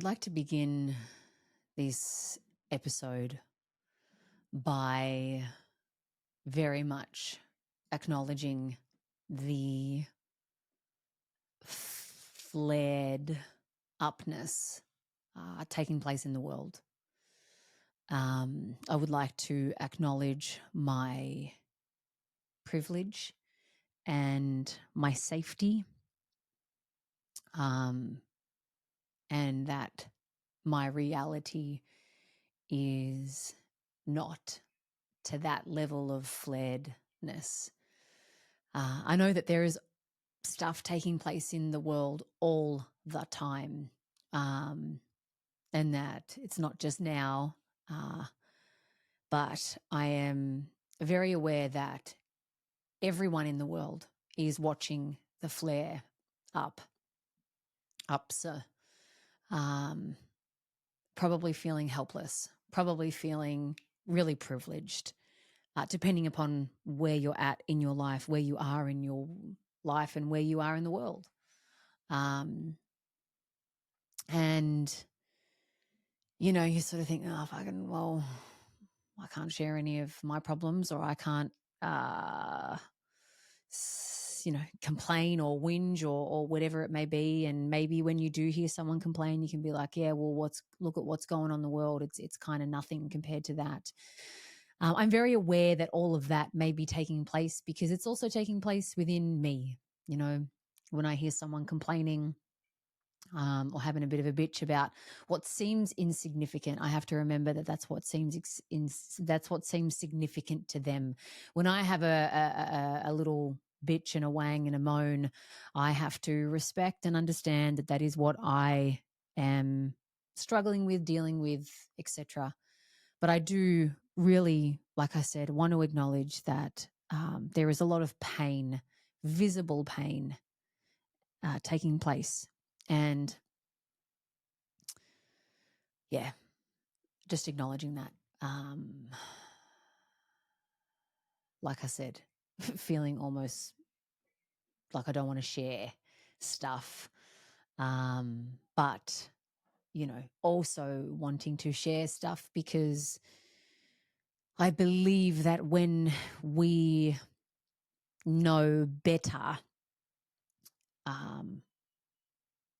would like to begin this episode by very much acknowledging the flared upness taking place in the world. I would like to acknowledge my privilege and my safety, and that my reality is not to that level of flaredness. I know that there is stuff taking place in the world all the time, and that it's not just now, but I am very aware that everyone in the world is watching the flare ups, probably feeling helpless, probably feeling really privileged, depending upon where you're at in your life, where you are in your life and where you are in the world. And, you sort of think, I can't share any of my problems, or I can't, complain or whinge or whatever it may be. And maybe when you do hear someone complain, you can be like, yeah, well, look at what's going on in the world. It's kind of nothing compared to that. I'm very aware that all of that may be taking place because it's also taking place within me. When I hear someone complaining, or having a bit of a bitch about what seems insignificant, I have to remember that that's what seems significant to them. When I have a little bitch and a wang and a moan, I have to respect and understand that that is what I am struggling with, dealing with, etc. But I do really, like I said, want to acknowledge that there is a lot of pain, visible pain, taking place. And yeah, just acknowledging that. Like I said, feeling almost like I don't want to share stuff. But, also wanting to share stuff because I believe that when we know better,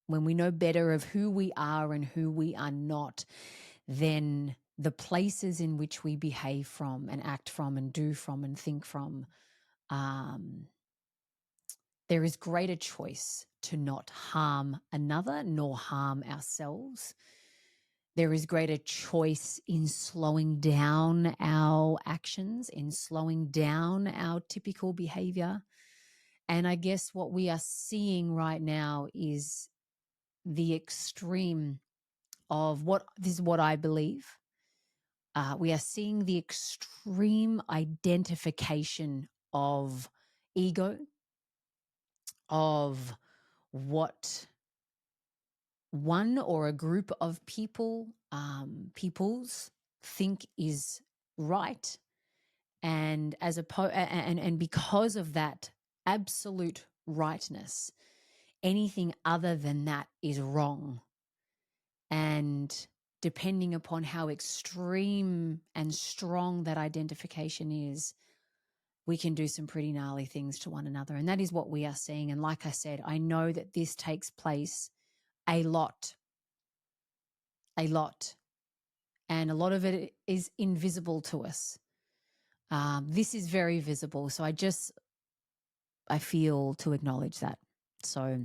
when we know better of who we are and who we are not, then the places in which we behave from and act from and do from and think from, there is greater choice to not harm another nor harm ourselves. There is greater choice in slowing down our actions, in slowing down our typical behavior. And I guess what we are seeing right now is the extreme of this is what I believe. We are seeing the extreme identification of ego, of what one or a group of peoples think is right, and and because of that absolute rightness, anything other than that is wrong. And depending upon how extreme and strong that identification is, we can do some pretty gnarly things to one another. And that is what we are seeing. And like I said, I know that this takes place a lot. And a lot of it is invisible to us. This is very visible. So I feel to acknowledge that. So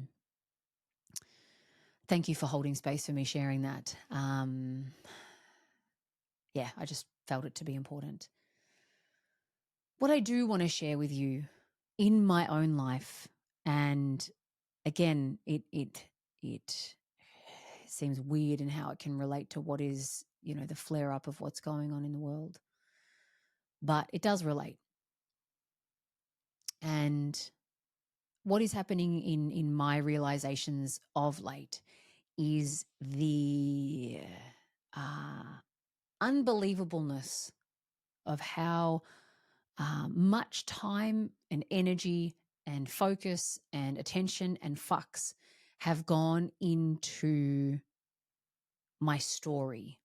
thank you for holding space for me sharing that. I just felt it to be important. What I do want to share with you in my own life, and again, it seems weird in how it can relate to what is, the flare up of what's going on in the world, but it does relate. And what is happening in my realizations of late is the unbelievableness of how much time and energy and focus and attention and fucks have gone into my story.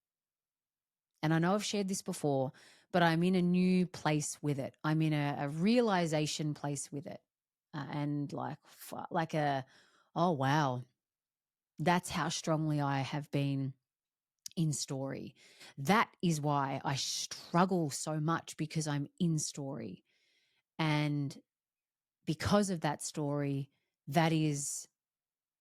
And I know I've shared this before, but I'm in a new place with it. I'm in a realization place with it. And oh, wow, that's how strongly I have been in story. That is why I struggle so much, because I'm in story. And because of that story, that is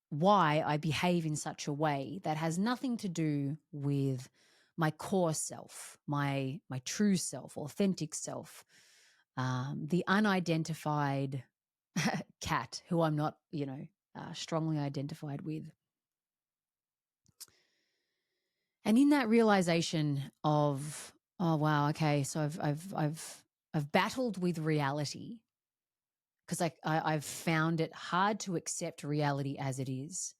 why I behave in such a way that has nothing to do with my core self, my true self, authentic self, the unidentified cat who I'm not, strongly identified with. And in that realization of, oh wow, okay, so I've battled with reality, because I've found it hard to accept reality as it is.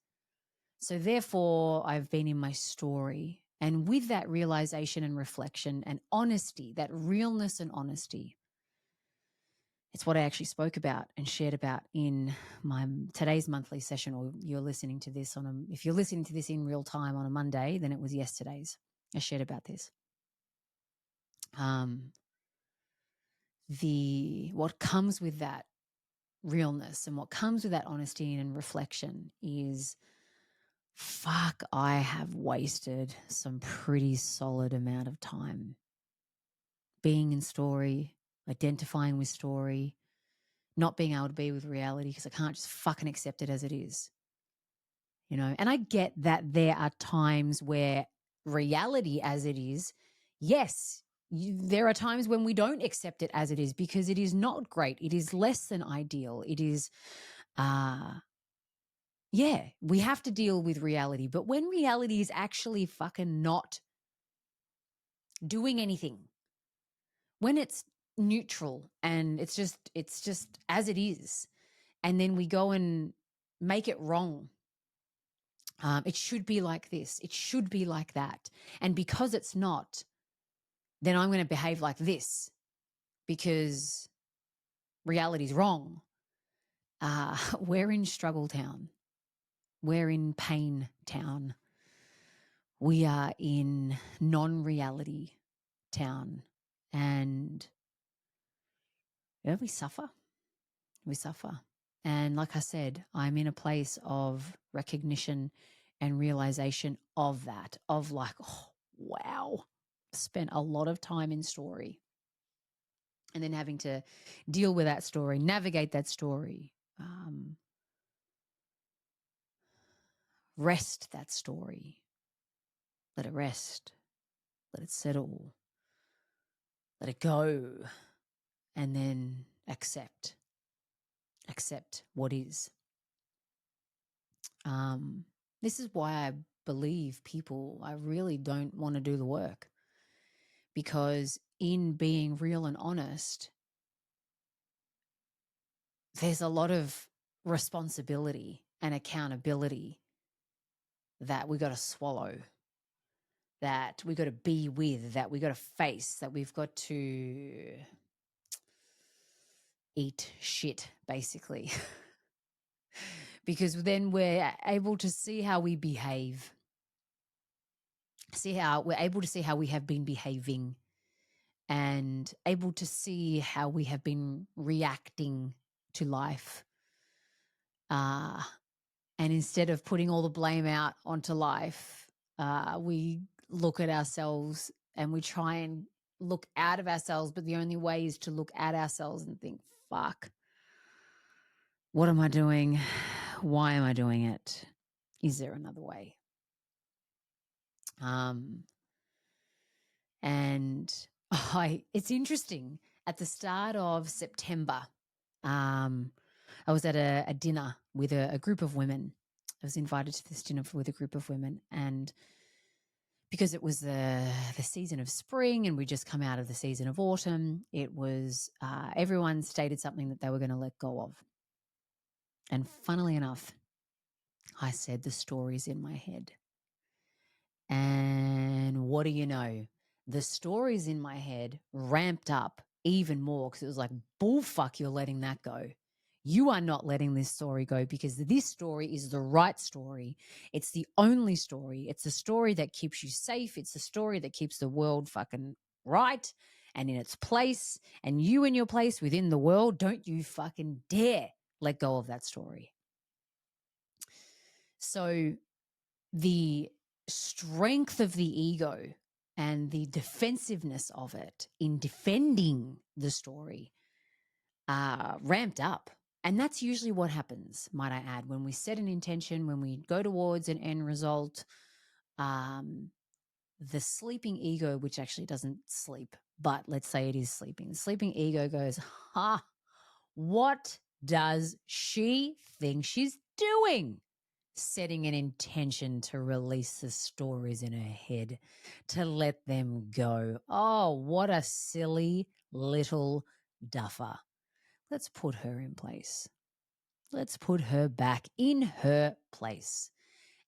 So therefore, I've been in my story. And with that realization and reflection and honesty, that realness and honesty, it's what I actually spoke about and shared about in my today's monthly session. Or you're listening to this if you're listening to this in real time on a Monday, then it was yesterday's. I shared about this. What comes with that realness and what comes with that honesty and reflection is, fuck, I have wasted some pretty solid amount of time being in story, identifying with story, not being able to be with reality, because I can't just fucking accept it as it is. And I get that there are times where reality as it is, yes, there are times when we don't accept it as it is, because it is not great. It is less than ideal. It is, we have to deal with reality. But when reality is actually fucking not doing anything, when it's neutral and it's just as it is, and then we go and make it wrong, it should be like this, it should be like that, and because it's not, then I'm going to behave like this because reality's wrong. We're in struggle town, we're in pain town, we are in non-reality town, and we suffer. And like I said, I'm in a place of recognition and realization of that, of like, oh, wow, spent a lot of time in story, and then having to deal with that story, navigate that story, rest that story, let it rest, let it settle, let it go, and then accept what is. This is why I believe people, I really don't want to do the work, because in being real and honest, there's a lot of responsibility and accountability that we got to swallow, that we got to be with, that we got to face, that we've got to eat shit, basically. Because then we're able to see how we behave, we're able to see how we have been behaving, and able to see how we have been reacting to life. And instead of putting all the blame out onto life, we look at ourselves and we try and look out of ourselves. But the only way is to look at ourselves and think, fuck, what am I doing? Why am I doing it? Is there another way? And it's interesting. At the start of September, I was at a dinner with a group of women. I was invited to this dinner with a group of women, and because it was the season of spring and we just come out of the season of autumn, it was everyone stated something that they were going to let go of. And funnily enough, I said the stories in my head. And what do you know? The stories in my head ramped up even more, because it was like, bullfuck, you're letting that go. You are not letting this story go because this story is the right story. It's the only story. It's a story that keeps you safe. It's a story that keeps the world fucking right and in its place. And you in your place within the world, don't you fucking dare let go of that story. So the strength of the ego and the defensiveness of it in defending the story ramped up. And that's usually what happens, might I add, when we set an intention, when we go towards an end result. The sleeping ego, which actually doesn't sleep, but let's say it is sleeping, the sleeping ego goes, ha, what does she think she's doing? Setting an intention to release the stories in her head, to let them go. Oh, what a silly little duffer. Let's put her in place. Let's put her back in her place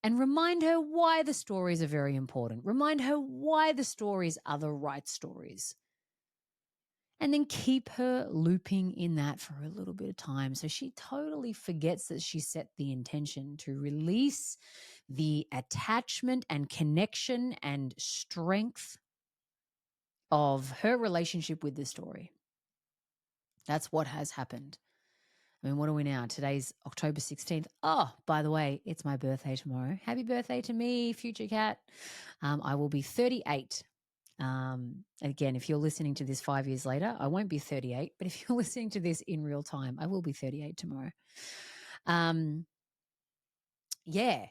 and remind her why the stories are very important. Remind her why the stories are the right stories. And then keep her looping in that for a little bit of time so she totally forgets that she set the intention to release the attachment and connection and strength of her relationship with the story. That's what has happened. I mean, what are we now? Today's October 16th. Oh, by the way, it's my birthday tomorrow. Happy birthday to me, future cat. I will be 38. Again, if you're listening to this 5 years later, I won't be 38, but if you're listening to this in real time, I will be 38 tomorrow. Yeah,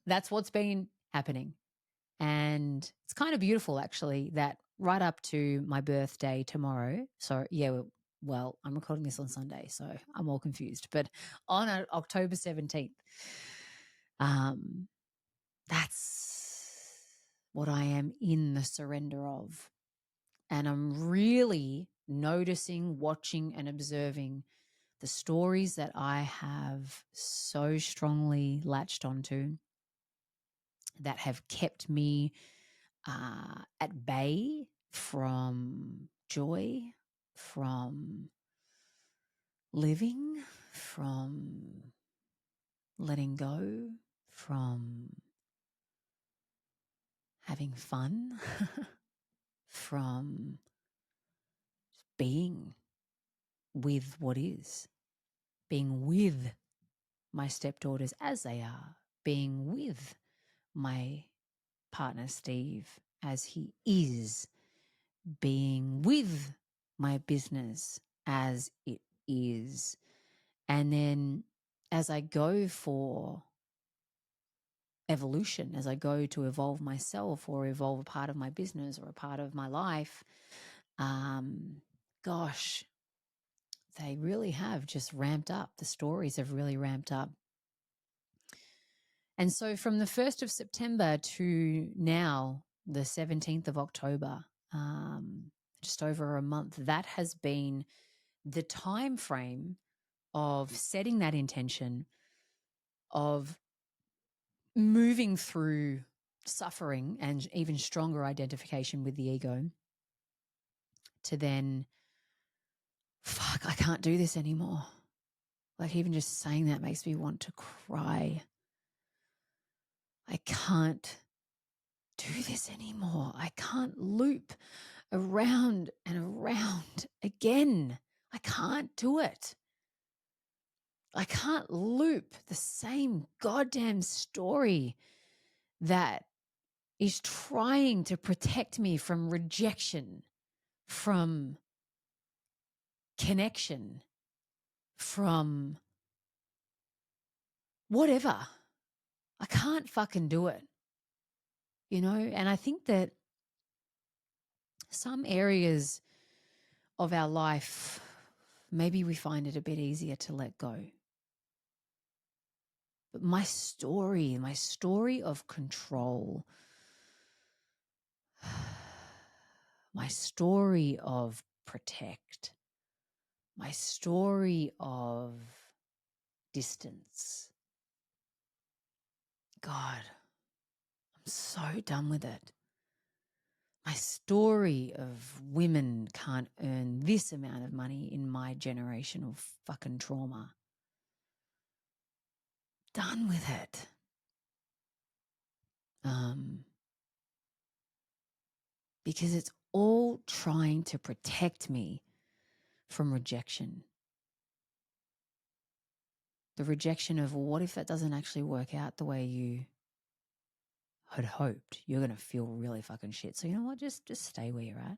that's what's been happening. And it's kind of beautiful, actually, that right up to my birthday tomorrow. So, yeah, well, I'm recording this on Sunday, so I'm all confused. But on October 17th, that's what I am in the surrender of. And I'm really noticing, watching, and observing the stories that I have so strongly latched onto that have kept me at bay from joy, from living, from letting go, from having fun, from being with what is, being with my stepdaughters as they are, being with my partner Steve as he is, being with my business as it is. And then as I go for evolution, as I go to evolve myself or evolve a part of my business or a part of my life, gosh, they really have just ramped up. The stories have really ramped up. And so from the 1st of September to now, the 17th of October, just over a month, that has been the time frame of setting that intention, of moving through suffering and even stronger identification with the ego, to then, fuck, I can't do this anymore. Like, even just saying that makes me want to cry. I can't do this anymore. I can't loop around and around again. I can't do it. I can't loop the same goddamn story that is trying to protect me from rejection, from connection, from whatever. I can't fucking do it, you know? And I think that some areas of our life, maybe we find it a bit easier to let go. But my story of control, my story of protect, my story of distance, God, I'm so done with it. my story of women can't earn this amount of money in my generational fucking trauma. Done with it. Because it's all trying to protect me from rejection. The rejection of, well, what if that doesn't actually work out the way you had hoped? You're going to feel really fucking shit. So you know what? Just stay where you're at.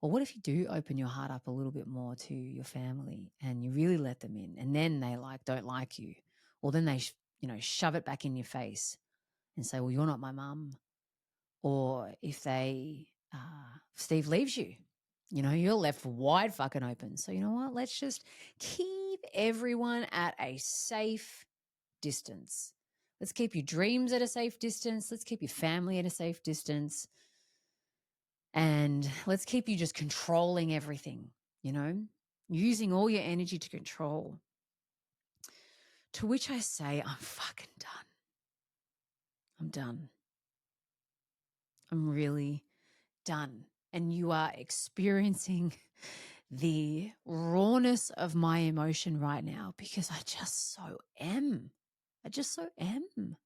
Or what if you do open your heart up a little bit more to your family and you really let them in, and then they don't like you, or then they shove it back in your face and say, well, you're not my mum. Or if Steve leaves you, you're left wide fucking open. So you know what? Let's just keep everyone at a safe distance. Let's keep your dreams at a safe distance. Let's keep your family at a safe distance. And let's keep you just controlling everything, using all your energy to control. To which I say, I'm fucking done. I'm done. I'm really done. And you are experiencing the rawness of my emotion right now because I just so am. I just so am.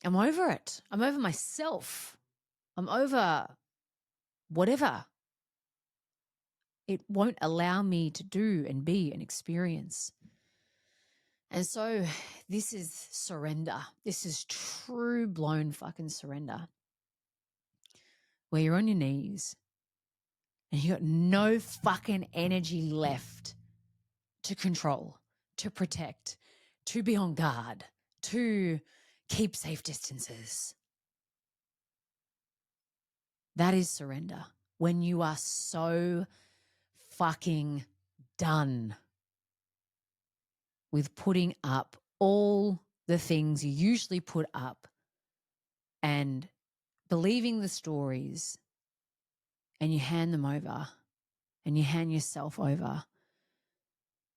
I'm over it. I'm over myself. I'm over whatever it won't allow me to do and be and experience. And so this is surrender. This is true blown fucking surrender. Where you're on your knees and you got no fucking energy left to control, to protect, to be on guard, to keep safe distances. That is surrender. When you are so fucking done with putting up all the things you usually put up and believing the stories, and you hand them over and you hand yourself over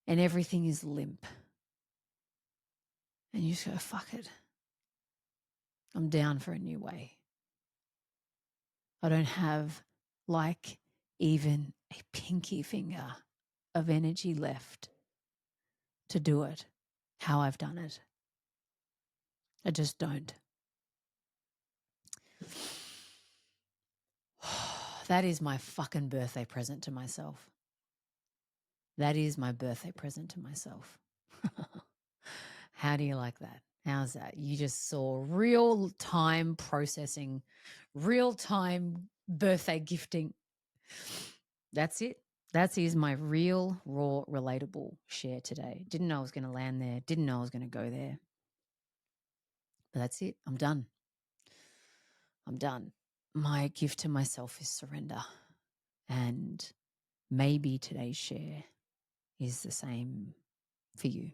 and everything is limp. And you just go, fuck it. I'm down for a new way. I don't have even a pinky finger of energy left to do it how I've done it. I just don't. That is my fucking birthday present to myself. That is my birthday present to myself. How do you like that? How's that? You just saw real time processing, real time birthday gifting. That's it. That is my real, raw, relatable share today. Didn't know I was going to land there. Didn't know I was going to go there. But that's it. I'm done. I'm done. My gift to myself is surrender. And maybe today's share is the same for you.